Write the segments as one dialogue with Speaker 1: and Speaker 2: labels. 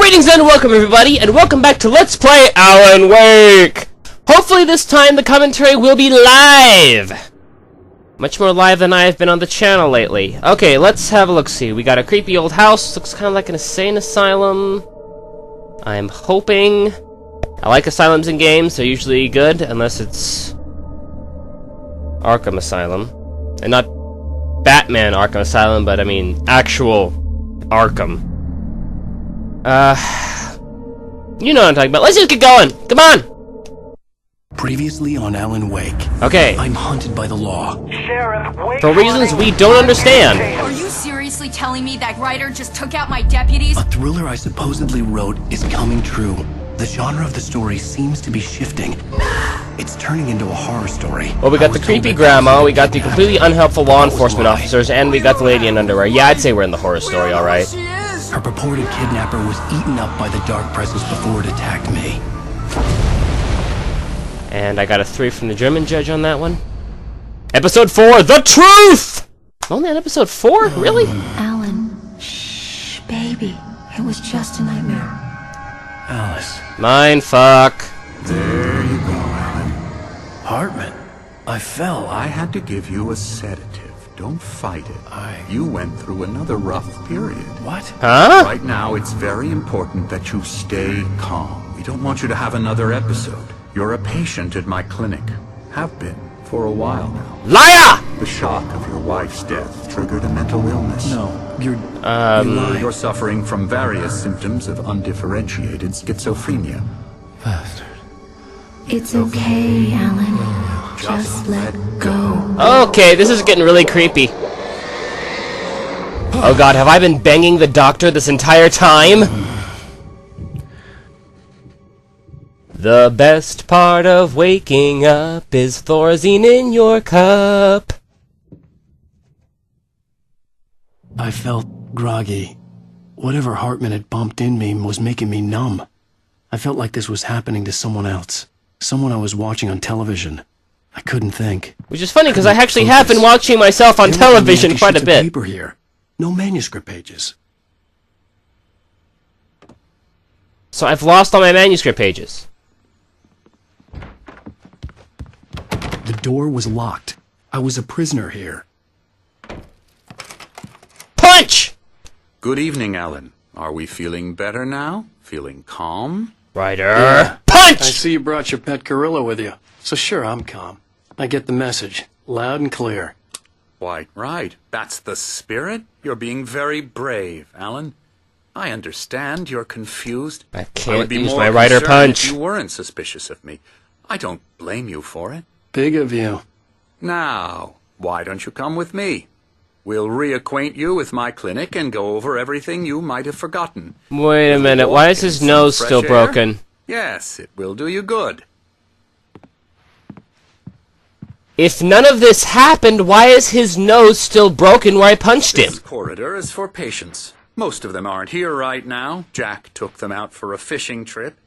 Speaker 1: Greetings and welcome everybody, and welcome back to Let's Play Alan Wake! Hopefully this time the commentary will be live! Much more live than I have been on the channel lately. Okay, let's have a look-see. We got a creepy old house, looks kind of like an insane asylum. I'm hoping... I like asylums in games, they're usually good, unless it's... Arkham Asylum. And not Batman Arkham Asylum, but I mean actual Arkham. You know what I'm talking about. Let's just get going! Come on!
Speaker 2: Previously on Alan Wake.
Speaker 1: Okay.
Speaker 2: I'm hunted by the law.
Speaker 1: For reasons we don't understand.
Speaker 3: Are you seriously telling me that writer just took out my deputies?
Speaker 2: A thriller I supposedly wrote is coming true. The genre of the story seems to be shifting. It's turning into a horror story.
Speaker 1: Well, we got the creepy grandma, we got the completely unhelpful law enforcement officers, and we got the lady in underwear. Yeah, I'd say we're in the horror story, alright.
Speaker 2: Her purported kidnapper was eaten up by the dark presence before it attacked me.
Speaker 1: And I got a 3 from the German judge on that one. Episode 4, The Truth! Only on episode 4? Really?
Speaker 4: Alan, shh, baby. It was just a nightmare.
Speaker 2: Alice.
Speaker 1: Mindfuck.
Speaker 5: There you go, Alan.
Speaker 2: Hartman. I fell.
Speaker 5: I had to give you a sedative. Don't fight it. You went through another rough period.
Speaker 2: What?
Speaker 1: Huh?
Speaker 5: Right now, it's very important that you stay calm. We don't want you to have another episode. You're a patient at my clinic. Have been for a while now.
Speaker 1: Liar!
Speaker 5: The shock of your wife's death triggered a mental illness.
Speaker 2: No, you're lying.
Speaker 5: You're suffering from various symptoms of undifferentiated schizophrenia.
Speaker 2: Bastard.
Speaker 4: It's okay, Alan. Just let go.
Speaker 1: Okay, this is getting really creepy. Oh god, have I been banging the doctor this entire time? The best part of waking up is Thorazine in your cup.
Speaker 2: I felt groggy. Whatever Hartman had bumped in me was making me numb. I felt like this was happening to someone else. Someone I was watching on television. I couldn't think.
Speaker 1: Which is funny, because I actually have been watching myself on television quite a bit.
Speaker 2: Paper here. No manuscript pages.
Speaker 1: So I've lost all my manuscript pages.
Speaker 2: The door was locked. I was a prisoner here.
Speaker 1: Punch!
Speaker 5: Good evening, Alan. Are we feeling better now? Feeling calm?
Speaker 1: Ryder. Punch!
Speaker 2: I see you brought your pet gorilla with you. So sure, I'm calm. I get the message. Loud and clear.
Speaker 5: Why, right. That's the spirit. You're being very brave, Alan. I understand you're confused.
Speaker 1: I
Speaker 5: would
Speaker 1: can't
Speaker 5: be
Speaker 1: use
Speaker 5: more
Speaker 1: my Ryder
Speaker 5: concerned
Speaker 1: punch.
Speaker 5: if you weren't suspicious of me. I don't blame you for it.
Speaker 2: Big of you.
Speaker 5: Now, why don't you come with me? We'll reacquaint you with my clinic and go over everything you might have forgotten.
Speaker 1: Wait a minute, why is his nose still broken?
Speaker 5: Yes, it will do you good.
Speaker 1: If none of this happened, why is his nose still broken where I punched him?
Speaker 5: This corridor is for patients. Most of them aren't here right now. Jack took them out for a fishing trip.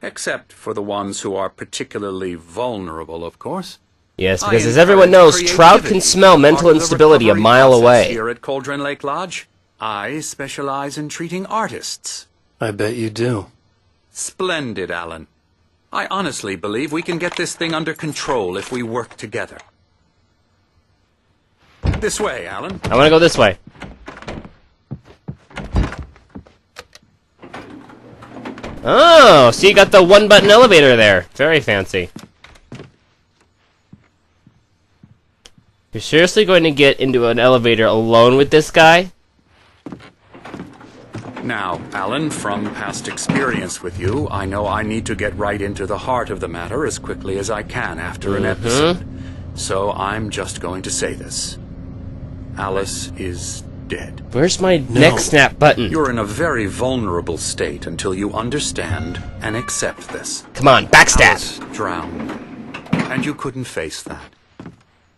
Speaker 5: Except for the ones who are particularly vulnerable, of course.
Speaker 1: Yes, because as everyone knows, trout can smell mental instability a mile away.
Speaker 5: Here at Cauldron Lake Lodge, I specialize in treating artists.
Speaker 2: I bet you do.
Speaker 5: Splendid, Alan. I honestly believe we can get this thing under control if we work together. This way, Alan.
Speaker 1: I want to go this way. Oh, so you got the one-button elevator there. Very fancy. You're seriously going to get into an elevator alone with this guy?
Speaker 5: Now, Alan, from past experience with you, I know I need to get right into the heart of the matter as quickly as I can after an episode. So I'm just going to say this. Alice is dead.
Speaker 1: Where's my neck snap button?
Speaker 5: You're in a very vulnerable state until you understand and accept this.
Speaker 1: Come on, backstab!
Speaker 5: Alice drowned, and you couldn't face that.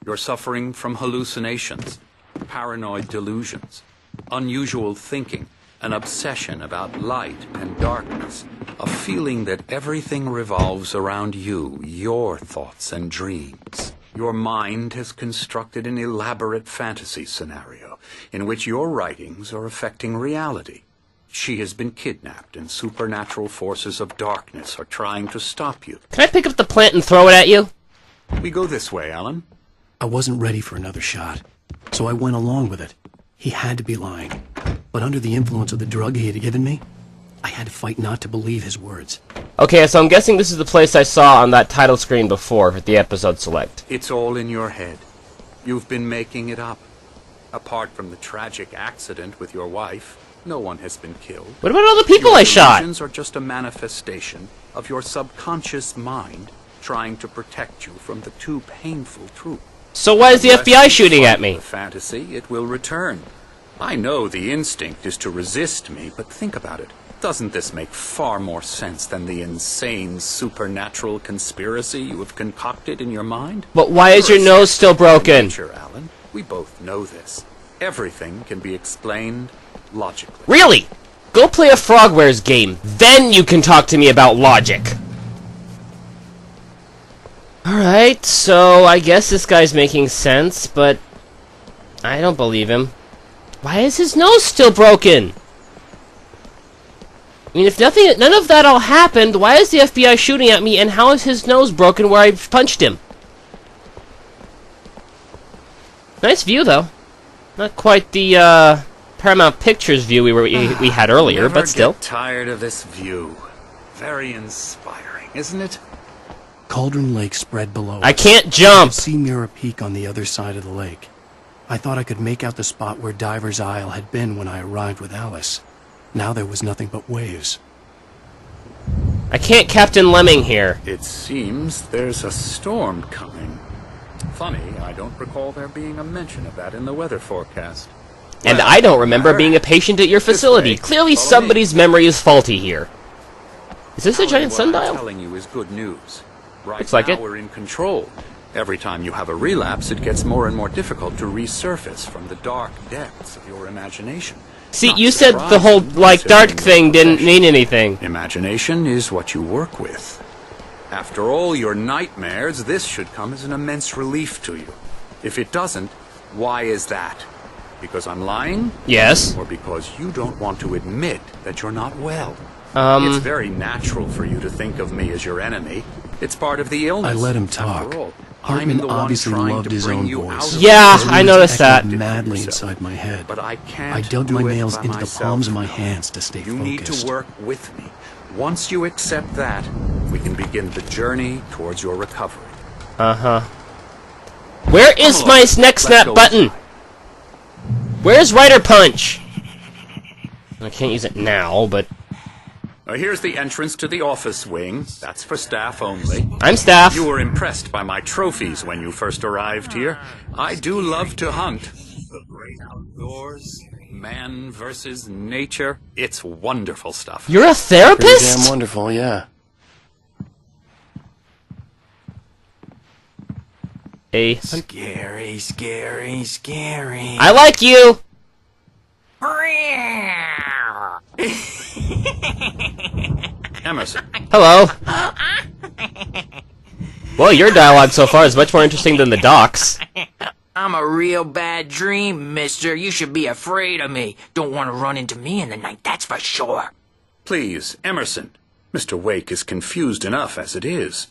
Speaker 5: You're suffering from hallucinations, paranoid delusions, unusual thinking, an obsession about light and darkness, a feeling that everything revolves around you, your thoughts and dreams. Your mind has constructed an elaborate fantasy scenario in which your writings are affecting reality. She has been kidnapped, and supernatural forces of darkness are trying to stop you.
Speaker 1: Can I pick up the plant and throw it at you?
Speaker 5: We go this way, Alan.
Speaker 2: I wasn't ready for another shot, so I went along with it. He had to be lying. But under the influence of the drug he had given me, I had to fight not to believe his words.
Speaker 1: Okay, so I'm guessing this is the place I saw on that title screen before with the episode select.
Speaker 5: It's all in your head. You've been making it up. Apart from the tragic accident with your wife, no one has been killed.
Speaker 1: What about all the people I shot?
Speaker 5: Your delusions are just a manifestation of your subconscious mind trying to protect you from the too painful truth.
Speaker 1: So why is the
Speaker 5: Unless
Speaker 1: FBI
Speaker 5: you
Speaker 1: shooting
Speaker 5: fight
Speaker 1: at me?
Speaker 5: the fantasy, it will return. I know the instinct is to resist me, but think about it. Doesn't this make far more sense than the insane supernatural conspiracy you have concocted in your mind?
Speaker 1: But why is your nose still broken?
Speaker 5: Nature, Alan. We both know this. Everything can be explained logically.
Speaker 1: Really? Go play a Frogwares game. Then you can talk to me about logic. Alright, so I guess this guy's making sense, but I don't believe him. Why is his nose still broken? I mean, if none of that all happened, why is the FBI shooting at me, and how is his nose broken where I punched him? Nice view, though. Not quite the, Paramount Pictures view we had earlier, but still.
Speaker 5: Never get tired of this view. Very inspiring, isn't it?
Speaker 2: Cauldron Lake spread below.
Speaker 1: I can't jump!
Speaker 2: See Mirror Peak on the other side of the lake. I thought I could make out the spot where Diver's Isle had been when I arrived with Alice. Now there was nothing but waves.
Speaker 1: I can't Captain Lemming here.
Speaker 5: It seems there's a storm coming. Funny, I don't recall there being a mention of that in the weather forecast.
Speaker 1: And
Speaker 5: Well,
Speaker 1: I don't remember being a patient at your facility.
Speaker 5: way.
Speaker 1: Clearly
Speaker 5: Follow
Speaker 1: somebody's memory is faulty here. Is this a giant
Speaker 5: What I'm
Speaker 1: sundial?
Speaker 5: telling you is good news. Right
Speaker 1: Looks like
Speaker 5: now
Speaker 1: it.
Speaker 5: we're in control. Every time you have a relapse, it gets more and more difficult to resurface from the dark depths of your imagination.
Speaker 1: See,
Speaker 5: Not
Speaker 1: you said the whole,
Speaker 5: surprising,
Speaker 1: like, dark
Speaker 5: considering
Speaker 1: thing
Speaker 5: your
Speaker 1: didn't
Speaker 5: profession.
Speaker 1: mean anything.
Speaker 5: Imagination is what you work with. After all your nightmares, this should come as an immense relief to you. If it doesn't, why is that? Because I'm lying?
Speaker 1: Yes.
Speaker 5: Or because you don't want to admit that you're not well? It's very natural for you to think of me as your enemy. It's part of the illness.
Speaker 2: I let him
Speaker 5: After
Speaker 2: talk.
Speaker 5: all,
Speaker 2: Hartman
Speaker 5: I'm the one
Speaker 2: obviously
Speaker 5: trying
Speaker 2: loved
Speaker 5: to
Speaker 2: his
Speaker 5: bring
Speaker 2: own
Speaker 5: you
Speaker 2: voice.
Speaker 5: out of
Speaker 1: Yeah,
Speaker 5: this.
Speaker 1: I noticed that.
Speaker 2: Echoed madly
Speaker 5: Yourself.
Speaker 2: inside my head.
Speaker 5: But I can't
Speaker 2: I dug
Speaker 5: do
Speaker 2: my
Speaker 5: it
Speaker 2: nails
Speaker 5: by
Speaker 2: into the
Speaker 5: myself.
Speaker 2: palms of my hands to stay
Speaker 5: You
Speaker 2: focused.
Speaker 5: need to work with me. Once you accept that, we can begin the journey towards your recovery.
Speaker 1: Where is
Speaker 5: Come
Speaker 1: my
Speaker 5: along.
Speaker 1: neck
Speaker 5: Let's
Speaker 1: snap
Speaker 5: go
Speaker 1: button?
Speaker 5: inside.
Speaker 1: Where's Rider Punch? I can't use it now, but
Speaker 5: Here's the entrance to the office wing. That's for staff only.
Speaker 1: I'm staff.
Speaker 5: You were impressed by my trophies when you first arrived here. I do love to hunt. The great outdoors, man versus nature. It's wonderful stuff.
Speaker 1: You're a
Speaker 2: Pretty
Speaker 1: therapist?
Speaker 2: damn wonderful, yeah.
Speaker 6: Scary, scary, scary.
Speaker 1: I like you.
Speaker 5: Emerson,
Speaker 1: Hello. Well, your dialogue so far is much more interesting than the doc's.
Speaker 6: I'm a real bad dream, mister. You should be afraid of me. Don't want to run into me in the night, that's for sure.
Speaker 5: please, Emerson. Mr. Wake is confused enough as it is.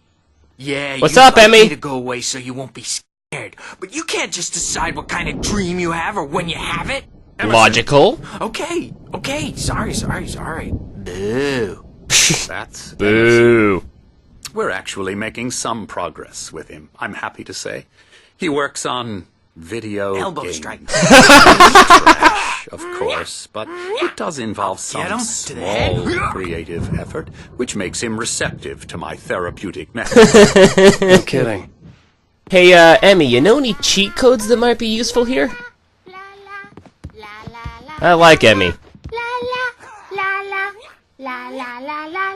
Speaker 6: Yeah,
Speaker 1: What's
Speaker 6: you'd
Speaker 1: up,
Speaker 6: like
Speaker 1: Emmy?
Speaker 6: me to go away so you won't be scared. But you can't just decide what kind of dream you have or when you have it.
Speaker 1: Logical.
Speaker 6: Okay, sorry. Boo.
Speaker 5: That's Emerson.
Speaker 1: Boo.
Speaker 5: We're actually making some progress with him, I'm happy to say. He works on video
Speaker 6: Elbow
Speaker 5: games.
Speaker 6: strike.
Speaker 5: Trash, of course, but it does involve
Speaker 6: Get
Speaker 5: some
Speaker 6: him to the head.
Speaker 5: small creative effort, which makes him receptive to my therapeutic method.
Speaker 2: No kidding.
Speaker 1: Hey, Emmy, you know any cheat codes that might be useful here? I like Emmy.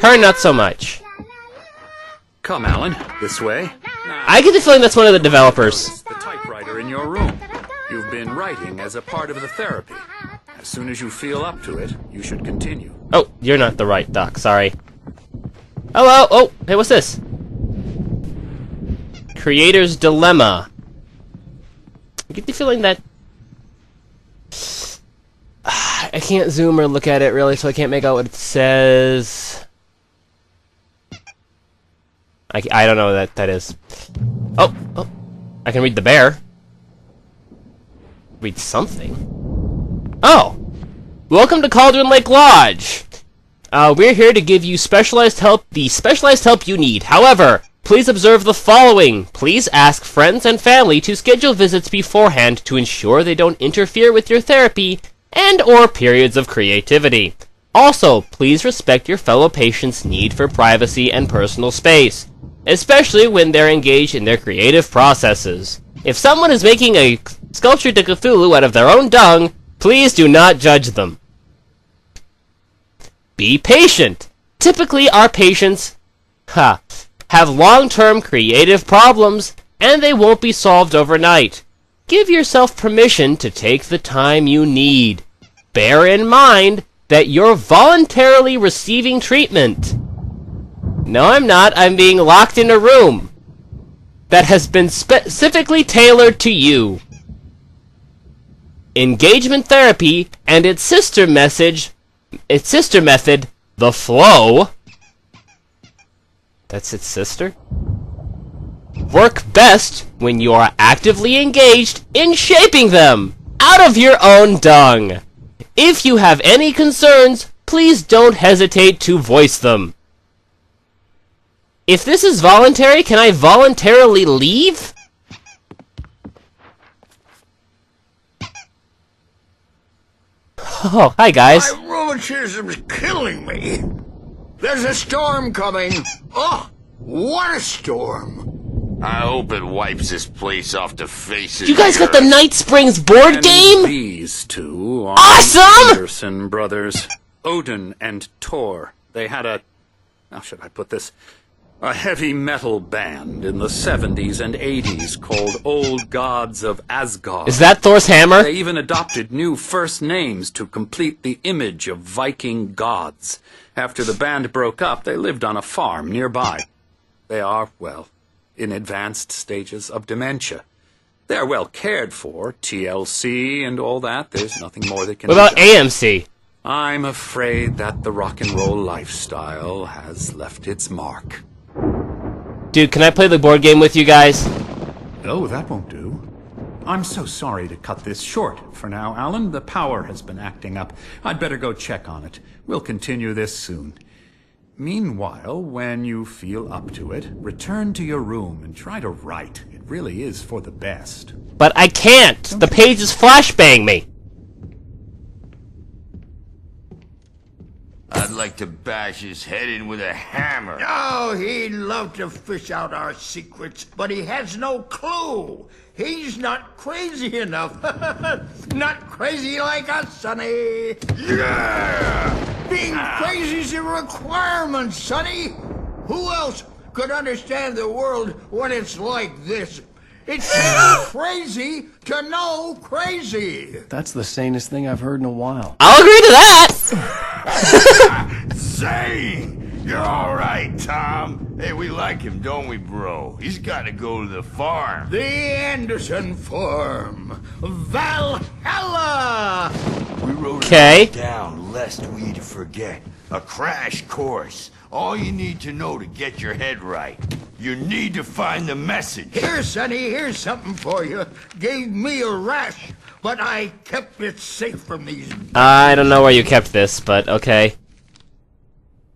Speaker 1: Her, not so much.
Speaker 5: Come, Alan, this way.
Speaker 1: I get the feeling that's one of the developers.
Speaker 5: The typewriter in your room. You've been writing as a part of the therapy. As soon as you feel up to it, you should continue.
Speaker 1: Oh, you're not the right doc, sorry. Hello, oh, hey, what's this? Creator's Dilemma. I get the feeling that... I can't zoom or look at it really, so I can't make out what it says. I don't know what that is. Oh, I can read the bear. Read something. Oh! Welcome to Cauldron Lake Lodge! We're here to give you specialized help, the specialized help you need. However, please observe the following. Please ask friends and family to schedule visits beforehand to ensure they don't interfere with your therapy and/or periods of creativity. Also, please respect your fellow patients' need for privacy and personal space, especially when they're engaged in their creative processes. If someone is making a sculpture to Cthulhu out of their own dung, please do not judge them. Be patient. Typically, our patients have long-term creative problems, and they won't be solved overnight. Give yourself permission to take the time you need. Bear in mind that you're voluntarily receiving treatment. No, I'm not. I'm being locked in a room that has been specifically tailored to you. Engagement therapy and its sister method, the flow. That's its sister? Work best when you are actively engaged in shaping them out of your own dung. If you have any concerns, please don't hesitate to voice them. If this is voluntary, can I voluntarily leave? Oh, hi guys.
Speaker 7: My rheumatism's killing me. There's a storm coming. Oh, what a storm.
Speaker 8: I hope it wipes this place off the face of
Speaker 1: You guys got the
Speaker 8: earth.
Speaker 1: Night Springs board
Speaker 5: And
Speaker 1: game?
Speaker 5: these two are
Speaker 1: Awesome!
Speaker 5: Anderson brothers, Odin and Thor. They had how should I put this? A heavy metal band in the 70s and 80s called Old Gods of Asgard.
Speaker 1: Is that Thor's hammer?
Speaker 5: They even adopted new first names to complete the image of Viking gods. After the band broke up, they lived on a farm nearby. They are, well, in advanced stages of dementia. They're well cared for, TLC and all that. There's nothing more that can
Speaker 1: What
Speaker 5: be
Speaker 1: about
Speaker 5: done.
Speaker 1: AMC?
Speaker 5: I'm afraid that the rock and roll lifestyle has left its mark.
Speaker 1: Dude, can I play the board game with you guys?
Speaker 9: Oh, that won't do. I'm so sorry to cut this short for now, Alan. The power has been acting up. I'd better go check on it. We'll continue this soon. Meanwhile, when you feel up to it, return to your room and try to write. It really is for the best.
Speaker 1: But I can't! The pages flashbang me!
Speaker 8: I'd like to bash his head in with a hammer.
Speaker 7: Oh, he'd love to fish out our secrets, but he has no clue. He's not crazy enough. Not crazy like us, Sonny. Yeah! Being crazy's a requirement, Sonny. Who else could understand the world when it's like this? It's crazy to know crazy.
Speaker 2: That's the sanest thing I've heard in a while.
Speaker 1: I'll agree to that!
Speaker 8: Zane! You're alright, Tom. Hey, we like him, don't we, bro? He's gotta go to the farm.
Speaker 7: The Anderson Farm. Valhalla!
Speaker 8: We wrote
Speaker 1: Okay.
Speaker 8: it down lest we'd forget. A crash course. All you need to know to get your head right. You need to find the message.
Speaker 7: Here, Sonny, here's something for you. Gave me a rash, but I kept it safe from these.
Speaker 1: I don't know where you kept this, but okay.